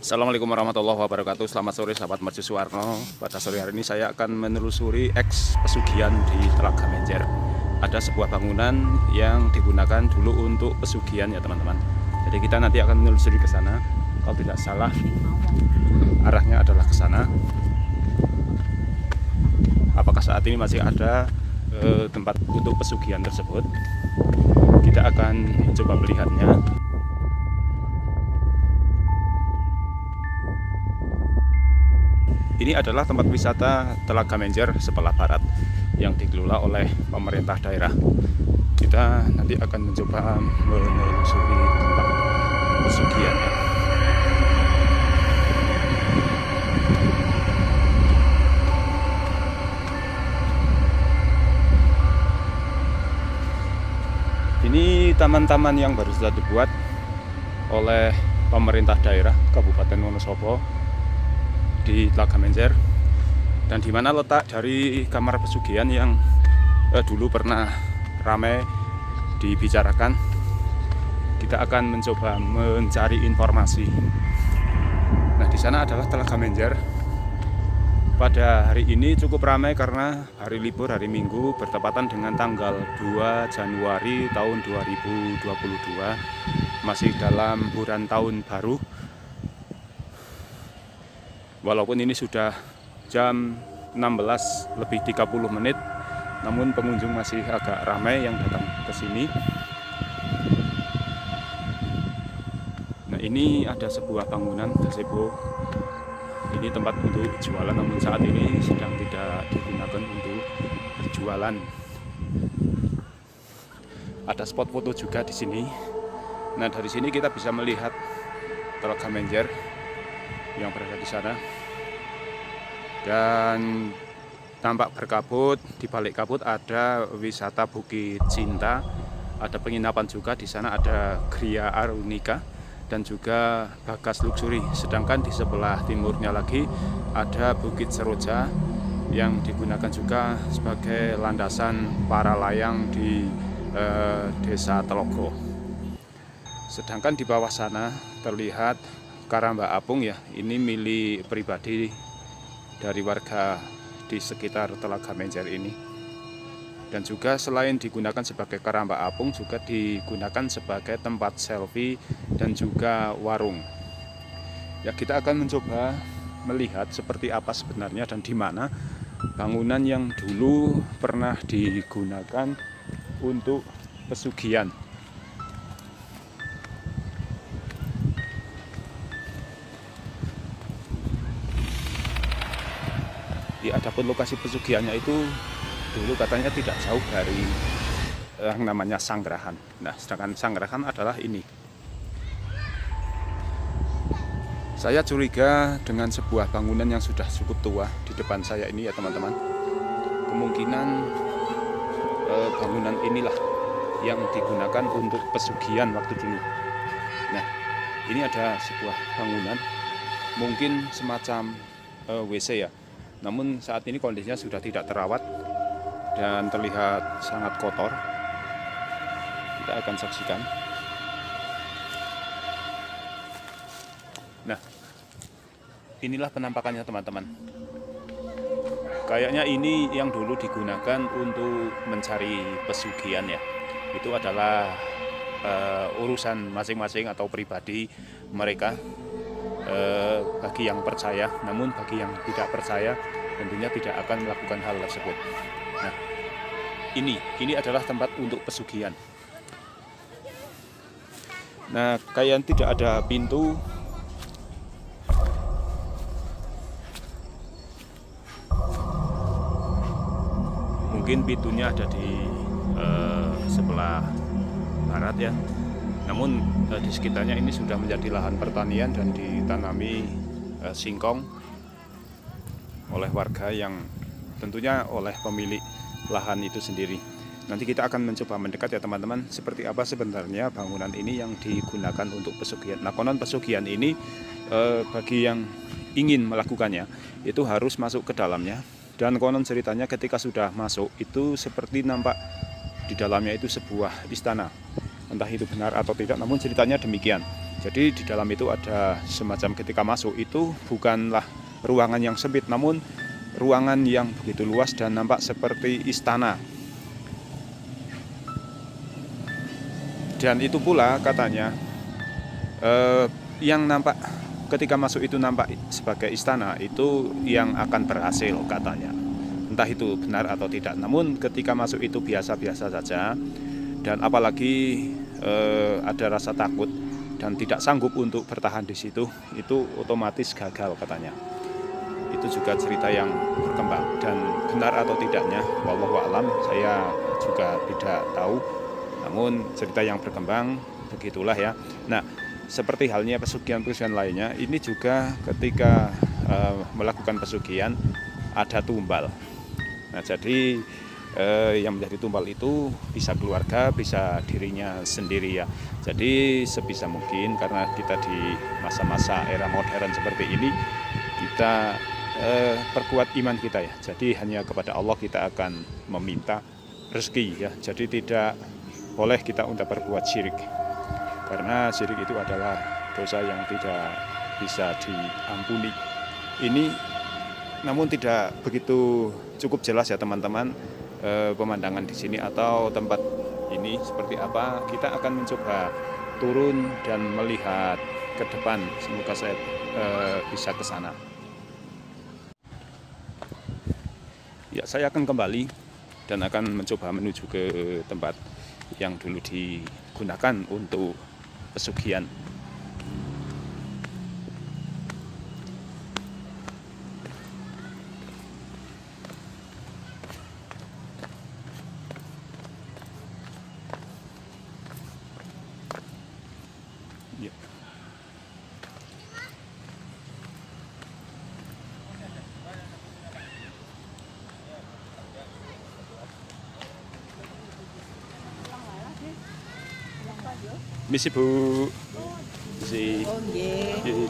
Assalamualaikum warahmatullahi wabarakatuh. Selamat sore sahabat mercusuarno. Pada sore hari ini saya akan menelusuri eks pesugihan di Telaga Menjer. Ada sebuah bangunan yang digunakan dulu untuk pesugihan ya teman-teman. Jadi kita nanti akan menelusuri ke sana. Kalau tidak salah arahnya adalah ke sana. Apakah saat ini masih ada tempat untuk pesugihan tersebut? Kita akan coba melihatnya. Ini adalah tempat wisata Telaga Menjer sebelah barat yang dikelola oleh pemerintah daerah. Kita nanti akan mencoba menelusuri tempat pesugihan. Ini taman-taman yang baru saja dibuat oleh pemerintah daerah Kabupaten Wonosobo di Telaga Menjer, dan di mana letak dari kamar pesugihan yang dulu pernah ramai dibicarakan. Kita akan mencoba mencari informasi. Nah, di sana adalah Telaga Menjer. Pada hari ini cukup ramai karena hari libur, hari Minggu, bertepatan dengan tanggal 2 Januari tahun 2022, masih dalam bulan tahun baru. Walaupun ini sudah jam 16:30, namun pengunjung masih agak ramai yang datang ke sini. Nah, ini ada sebuah bangunan gazebo. Ini tempat untuk jualan, namun saat ini sedang tidak digunakan untuk jualan. Ada spot foto juga di sini. Nah, dari sini kita bisa melihat Telaga Menjer yang berada di sana, dan tampak berkabut. Di balik kabut ada wisata Bukit Cinta, ada penginapan juga di sana, ada Gria Arunika dan juga Bagas Luxury. Sedangkan di sebelah timurnya lagi ada Bukit Seroja yang digunakan juga sebagai landasan para layang di Desa Telogo. Sedangkan di bawah sana terlihat Karamba Apung ya, ini milik pribadi dari warga di sekitar Telaga Menjer ini. Dan juga selain digunakan sebagai Karamba Apung, juga digunakan sebagai tempat selfie dan juga warung. Ya, kita akan mencoba melihat seperti apa sebenarnya dan di mana bangunan yang dulu pernah digunakan untuk pesugihan. Adapun lokasi pesugihannya itu dulu katanya tidak jauh dari yang namanya Sanggrahan. Nah, sedangkan Sanggrahan adalah ini. Saya curiga dengan sebuah bangunan yang sudah cukup tua di depan saya ini ya teman-teman. Kemungkinan bangunan inilah yang digunakan untuk pesugihan waktu dulu. Nah, ini ada sebuah bangunan, mungkin semacam WC ya. Namun saat ini kondisinya sudah tidak terawat dan terlihat sangat kotor. Kita akan saksikan. Nah, inilah penampakannya teman-teman. Kayaknya ini yang dulu digunakan untuk mencari pesugihan ya. Itu adalah urusan masing-masing atau pribadi mereka. Bagi yang percaya, namun bagi yang tidak percaya tentunya tidak akan melakukan hal tersebut. Nah, ini adalah tempat untuk pesugihan. Nah, kayak tidak ada pintu. Mungkin pintunya ada di sebelah barat ya. Namun di sekitarnya ini sudah menjadi lahan pertanian dan ditanami singkong oleh warga, yang tentunya oleh pemilik lahan itu sendiri. Nanti kita akan mencoba mendekat ya teman-teman, seperti apa sebenarnya bangunan ini yang digunakan untuk pesugihan. Nah, konon pesugihan ini bagi yang ingin melakukannya itu harus masuk ke dalamnya, dan konon ceritanya ketika sudah masuk itu seperti nampak di dalamnya itu sebuah istana. Entah itu benar atau tidak, namun ceritanya demikian. Jadi di dalam itu ada semacam, ketika masuk itu bukanlah ruangan yang sempit, namun ruangan yang begitu luas dan nampak seperti istana. Dan itu pula katanya yang nampak ketika masuk itu nampak sebagai istana, itu yang akan berhasil katanya. Entah itu benar atau tidak, namun ketika masuk itu biasa-biasa saja, dan apalagi ada rasa takut dan tidak sanggup untuk bertahan di situ, itu otomatis gagal katanya. Itu juga cerita yang berkembang, dan benar atau tidaknya wallahu a'lam, saya juga tidak tahu, namun cerita yang berkembang begitulah ya. Nah, seperti halnya pesugihan-pesugihan lainnya, ini juga ketika melakukan pesugihan ada tumbal. Nah, jadi yang menjadi tumbal itu bisa keluarga, bisa dirinya sendiri ya. Jadi sebisa mungkin, karena kita di masa-masa era modern seperti ini, kita perkuat iman kita ya. Jadi hanya kepada Allah kita akan meminta rezeki ya. Jadi tidak boleh kita untuk berbuat syirik, karena syirik itu adalah dosa yang tidak bisa diampuni. Ini namun tidak begitu cukup jelas ya teman-teman, pemandangan di sini atau tempat ini seperti apa. Kita akan mencoba turun dan melihat ke depan. Semoga saya bisa ke sana. Ya, saya akan kembali dan akan mencoba menuju ke tempat yang dulu digunakan untuk pesugihan. Ya. Misi Bu. Misi. Oh nggih.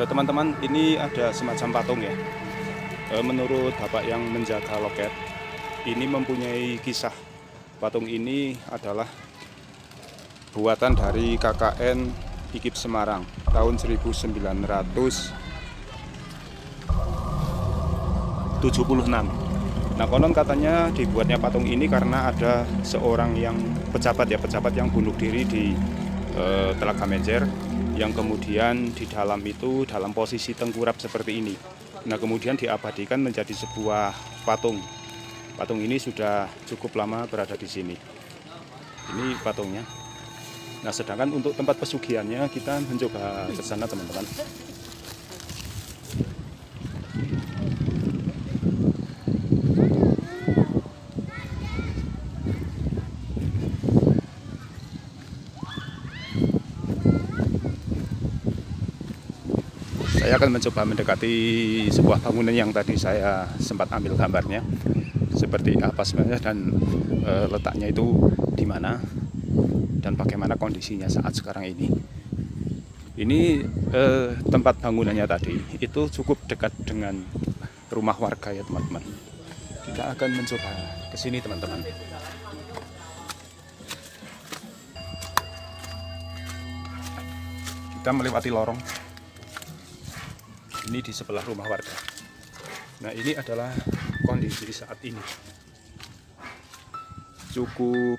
Teman-teman, ini ada semacam patung ya. Menurut Bapak yang menjaga loket, ini mempunyai kisah. Patung ini adalah buatan dari KKN IKIP Semarang tahun 1976. Nah, konon katanya dibuatnya patung ini karena ada seorang yang pejabat yang bunuh diri di Telaga Menjer, yang kemudian di dalam itu dalam posisi tengkurap seperti ini. Nah, kemudian diabadikan menjadi sebuah patung. Patung ini sudah cukup lama berada di sini. Ini patungnya. Nah, sedangkan untuk tempat pesugihannya kita mencoba ke sana teman-teman. Saya akan mencoba mendekati sebuah bangunan yang tadi saya sempat ambil gambarnya, seperti apa sebenarnya dan letaknya itu di mana dan bagaimana kondisinya saat sekarang ini. Ini tempat bangunannya tadi itu cukup dekat dengan rumah warga ya teman-teman. Kita akan mencoba ke sini teman-teman. Kita melewati lorong. Ini di sebelah rumah warga. Nah, ini adalah kondisi saat ini. Cukup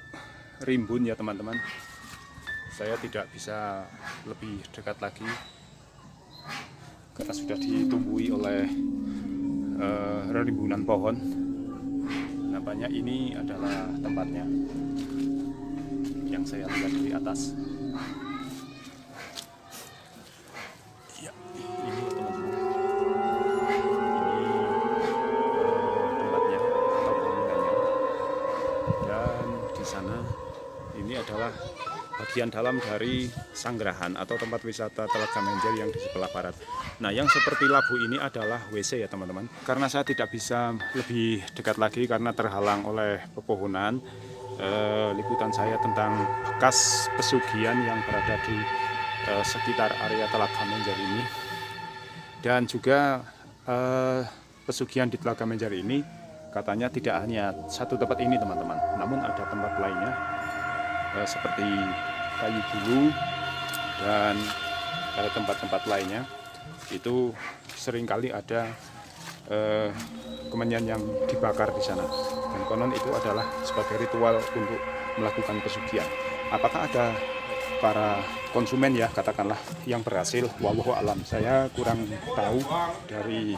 rimbun ya teman-teman. Saya tidak bisa lebih dekat lagi karena sudah ditumbuhi oleh rimbunan pohon. Nampaknya ini adalah tempatnya yang saya lihat dari atas. Ya, ini teman-teman. Ini tempatnya atau bangunannya. Dan di sana ini adalah bagian dalam dari Sanggerahan atau tempat wisata Telaga Menjer yang di sebelah barat. Nah, yang seperti labu ini adalah WC ya teman-teman. Karena saya tidak bisa lebih dekat lagi karena terhalang oleh pepohonan, liputan saya tentang bekas pesugihan yang berada di sekitar area Telaga Menjer ini. Dan juga pesugihan di Telaga Menjer ini katanya tidak hanya satu tempat ini teman-teman, namun ada tempat lainnya seperti Kayu Bulu, dan tempat-tempat lainnya itu seringkali ada kemenyan yang dibakar di sana, dan konon itu adalah sebagai ritual untuk melakukan pesugihan. Apakah ada para konsumen ya katakanlah yang berhasil, wallahu alam, saya kurang tahu dari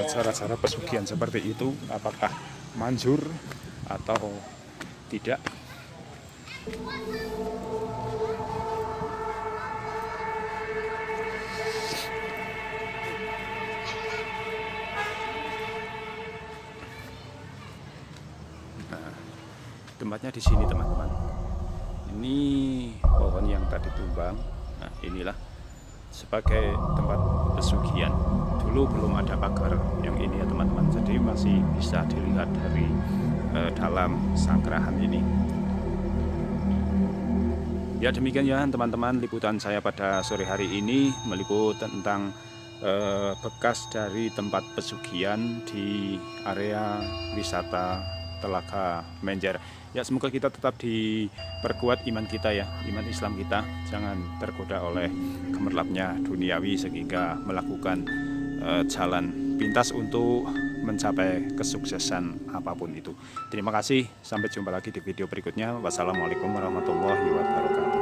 cara-cara pesugihan seperti itu apakah manjur atau tidak. Nah, tempatnya di sini teman-teman. Ini pohon yang tadi tumbang. Nah, inilah sebagai tempat pesugihan. Dulu belum ada pagar yang ini ya teman-teman, jadi masih bisa dilihat dari dalam sangkrahan ini. Ya demikian ya teman-teman, liputan saya pada sore hari ini meliput tentang bekas dari tempat pesugihan di area wisata Telaga Menjer. Ya semoga kita tetap diperkuat iman kita ya, iman Islam kita, jangan tergoda oleh gemerlapnya duniawi sehingga melakukan jalan pintas untuk mencapai kesuksesan apapun itu. Terima kasih, sampai jumpa lagi di video berikutnya. Wassalamualaikum warahmatullahi wabarakatuh.